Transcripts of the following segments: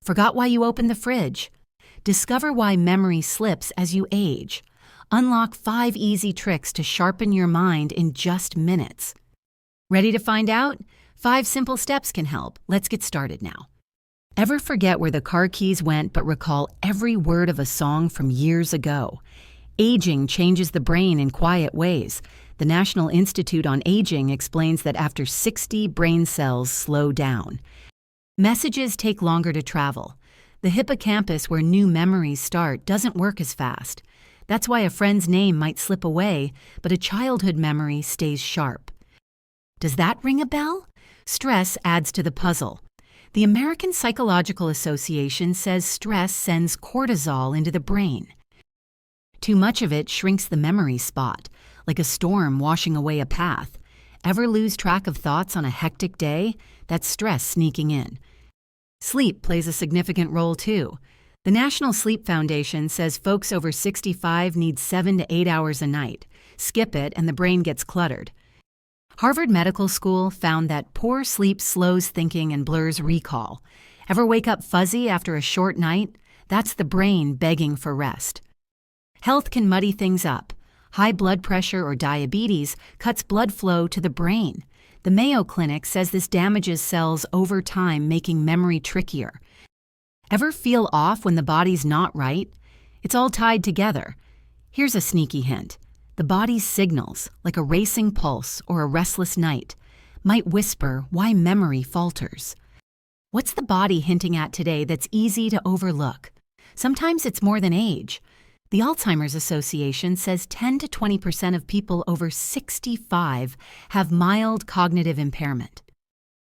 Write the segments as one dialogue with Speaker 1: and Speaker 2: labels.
Speaker 1: Forgot why you opened the fridge? Discover why memory slips as you age. Unlock 5 easy tricks to sharpen your mind in just minutes. Ready to find out? 5 simple steps can help. Let's get started now. Ever forget where the car keys went but recall every word of a song from years ago? Aging changes the brain in quiet ways. The National Institute on Aging explains that after 60, brain cells slow down. Messages take longer to travel. The hippocampus, where new memories start, doesn't work as fast. That's why a friend's name might slip away, but a childhood memory stays sharp. Does that ring a bell? Stress adds to the puzzle. The American Psychological Association says stress sends cortisol into the brain. Too much of it shrinks the memory spot, like a storm washing away a path. Ever lose track of thoughts on a hectic day? That's stress sneaking in. Sleep plays a significant role too. The National Sleep Foundation says folks over 65 need 7 to 8 hours a night. Skip it and the brain gets cluttered. Harvard Medical School found that poor sleep slows thinking and blurs recall. Ever wake up fuzzy after a short night? That's the brain begging for rest. Health can muddy things up. High blood pressure or diabetes cuts blood flow to the brain. The Mayo Clinic says this damages cells over time, making memory trickier. Ever feel off when the body's not right? It's all tied together. Here's a sneaky hint. The body's signals, like a racing pulse or a restless night, might whisper why memory falters. What's the body hinting at today that's easy to overlook? Sometimes it's more than age. The Alzheimer's Association says 10 to 20% of people over 65 have mild cognitive impairment.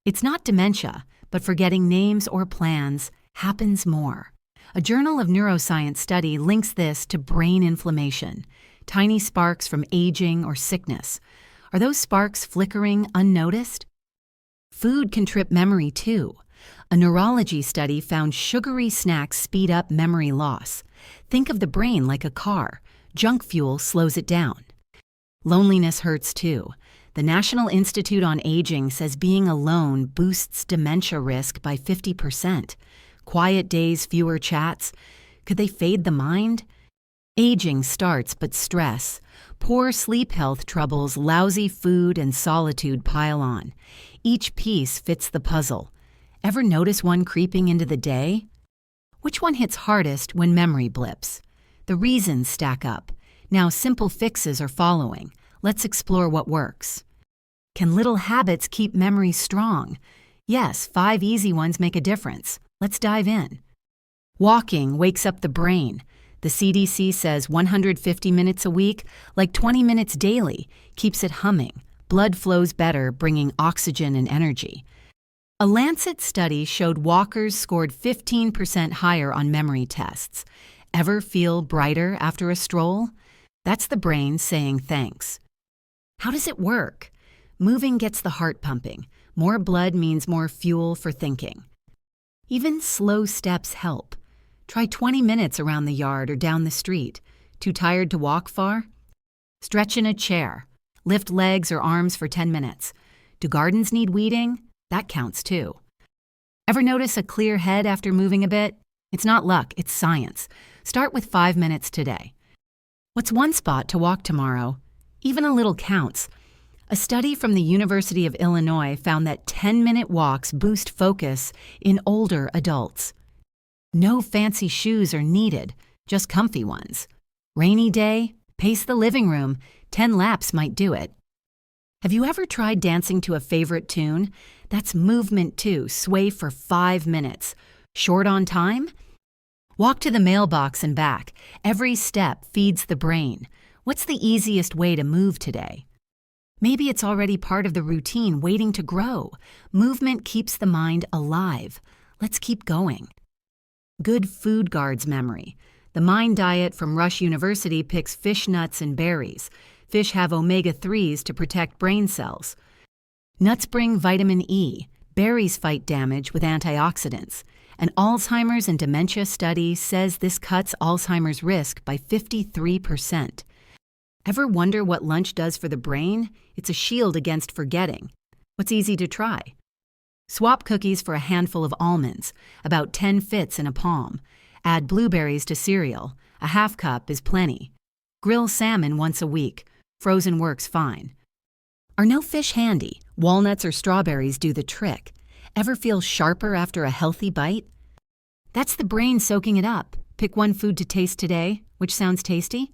Speaker 1: It's not dementia, but forgetting names or plans happens more. A Journal of Neuroscience study links this to brain inflammation, tiny sparks from aging or sickness. Are those sparks flickering unnoticed? Food can trip memory too. A neurology study found sugary snacks speed up memory loss. Think of the brain like a car. Junk fuel slows it down. Loneliness hurts too. The National Institute on Aging says being alone boosts dementia risk by 50%. Quiet days, fewer chats. Could they fade the mind? Aging starts, but stress, poor sleep health troubles, lousy food, and solitude pile on. Each piece fits the puzzle. Ever notice one creeping into the day? Which one hits hardest when memory blips? The reasons stack up. Now simple fixes are following. Let's explore what works. Can little habits keep memory strong? Yes, 5 easy ones make a difference. Let's dive in. Walking wakes up the brain. The CDC says 150 minutes a week, like 20 minutes daily, keeps it humming. Blood flows better, bringing oxygen and energy. A Lancet study showed walkers scored 15% higher on memory tests. Ever feel brighter after a stroll? That's the brain saying thanks. How does it work? Moving gets the heart pumping. More blood means more fuel for thinking. Even slow steps help. Try 20 minutes around the yard or down the street. Too tired to walk far? Stretch in a chair. Lift legs or arms for 10 minutes. Do gardens need weeding? That counts too. Ever notice a clear head after moving a bit? It's not luck, it's science. Start with 5 minutes today. What's one spot to walk tomorrow? Even a little counts. A study from the University of Illinois found that 10-minute walks boost focus in older adults. No fancy shoes are needed, just comfy ones. Rainy day? Pace the living room. 10 laps might do it. Have you ever tried dancing to a favorite tune? That's movement too. Sway for 5 minutes. Short on time? Walk to the mailbox and back. Every step feeds the brain. What's the easiest way to move today? Maybe it's already part of the routine waiting to grow. Movement keeps the mind alive. Let's keep going. Good food guards memory. The Mind Diet from Rush University picks fish, nuts, and berries. Fish have omega-3s to protect brain cells. Nuts bring vitamin E. Berries fight damage with antioxidants. An Alzheimer's and dementia study says this cuts Alzheimer's risk by 53%. Ever wonder what lunch does for the brain? It's a shield against forgetting. What's easy to try? Swap cookies for a handful of almonds, about 10 fits in a palm. Add blueberries to cereal, a half cup is plenty. Grill salmon once a week, frozen works fine. Are no fish handy? Walnuts or strawberries do the trick. Ever feel sharper after a healthy bite? That's the brain soaking it up. Pick one food to taste today, which sounds tasty.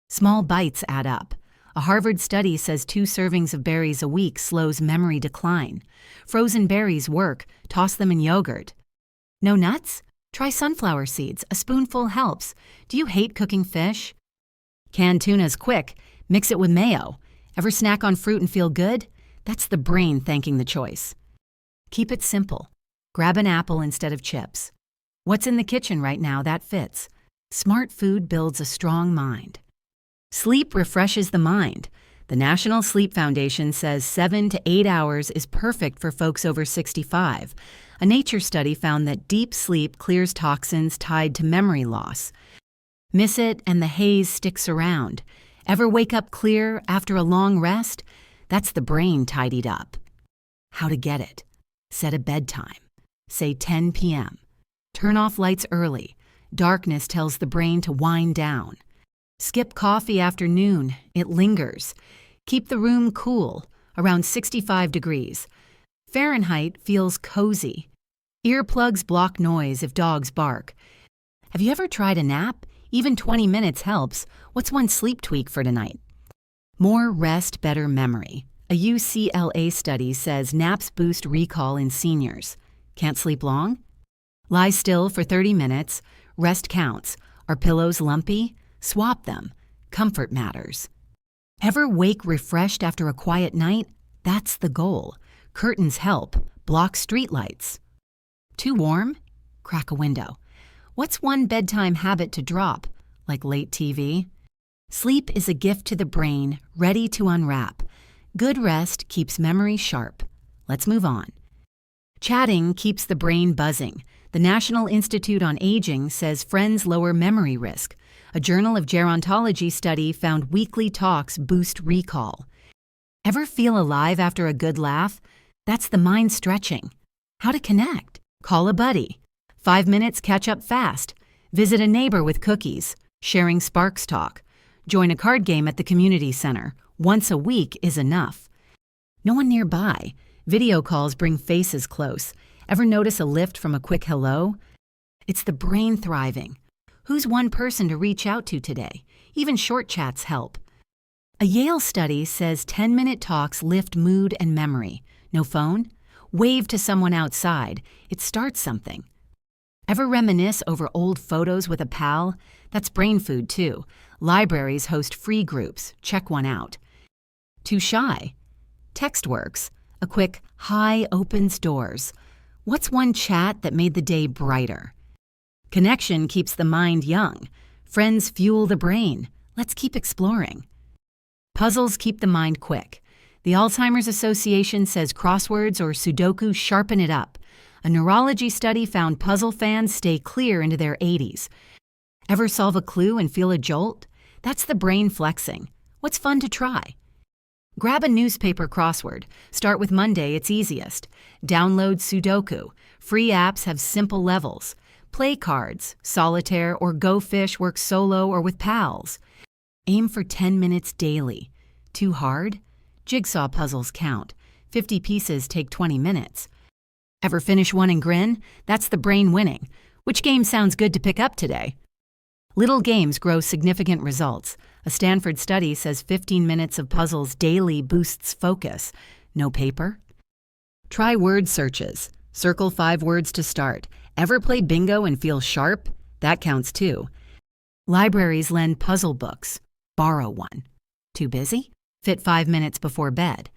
Speaker 1: Small bites add up. A Harvard study says 2 servings of berries a week slows memory decline. Frozen berries work, toss them in yogurt. No nuts? Try sunflower seeds, a spoonful helps. Do you hate cooking fish? Canned tuna's quick, mix it with mayo. Ever snack on fruit and feel good? That's the brain thanking the choice. Keep it simple. Grab an apple instead of chips. What's in the kitchen right now that fits? Smart food builds a strong mind. Sleep refreshes the mind. The National Sleep Foundation says 7 to 8 hours is perfect for folks over 65. A Nature study found that deep sleep clears toxins tied to memory loss. Miss it and the haze sticks around. Ever wake up clear after a long rest? That's the brain tidied up. How to get it. Set a bedtime. Say 10 p.m. Turn off lights early. Darkness tells the brain to wind down. Skip coffee after noon. It lingers. Keep the room cool, around 65 degrees. Fahrenheit feels cozy. Earplugs block noise if dogs bark. Have you ever tried a nap? Even 20 minutes helps. What's one sleep tweak for tonight? More rest, better memory. A UCLA study says naps boost recall in seniors. Can't sleep long? Lie still for 30 minutes. Rest counts. Are pillows lumpy? Swap them. Comfort matters. Ever wake refreshed after a quiet night? That's the goal. Curtains help. Block streetlights. Too warm? Crack a window. What's one bedtime habit to drop, like late TV? Sleep is a gift to the brain, ready to unwrap. Good rest keeps memory sharp. Let's move on. Chatting keeps the brain buzzing. The National Institute on Aging says friends lower memory risk. A Journal of Gerontology study found weekly talks boost recall. Ever feel alive after a good laugh? That's the mind stretching. How to connect? Call a buddy. 5 minutes catch up fast. Visit a neighbor with cookies. Sharing sparks talk. Join a card game at the community center. Once a week is enough. No one nearby. Video calls bring faces close. Ever notice a lift from a quick hello? It's the brain thriving. Who's one person to reach out to today? Even short chats help. A Yale study says 10-minute talks lift mood and memory. No phone? Wave to someone outside. It starts something. Ever reminisce over old photos with a pal? That's brain food too. Libraries host free groups. Check one out. Too shy? Text works. A quick hi opens doors. What's one chat that made the day brighter? Connection keeps the mind young. Friends fuel the brain. Let's keep exploring. Puzzles keep the mind quick. The Alzheimer's Association says crosswords or Sudoku sharpen it up. A neurology study found puzzle fans stay clear into their 80s. Ever solve a clue and feel a jolt? That's the brain flexing. What's fun to try? Grab a newspaper crossword. Start with Monday, it's easiest. Download Sudoku. Free apps have simple levels. Play cards, solitaire, or Go Fish work solo or with pals. Aim for 10 minutes daily. Too hard? Jigsaw puzzles count. 50 pieces take 20 minutes. Ever finish one and grin? That's the brain winning. Which game sounds good to pick up today? Little games grow significant results. A Stanford study says 15 minutes of puzzles daily boosts focus. No paper? Try word searches. Circle 5 words to start. Ever play bingo and feel sharp? That counts too. Libraries lend puzzle books. Borrow one. Too busy? Fit 5 minutes before bed.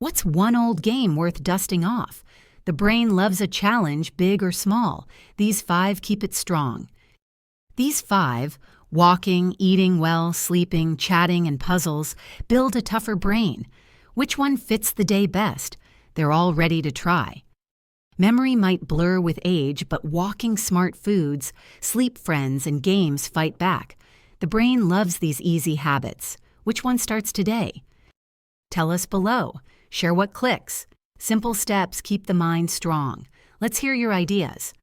Speaker 1: What's one old game worth dusting off? The brain loves a challenge, big or small. These 5 keep it strong. These 5, walking, eating well, sleeping, chatting, and puzzles, build a tougher brain. Which one fits the day best? They're all ready to try. Memory might blur with age, but walking smart foods, sleep friends, and games fight back. The brain loves these easy habits. Which one starts today? Tell us below. Share what clicks. Simple steps keep the mind strong. Let's hear your ideas.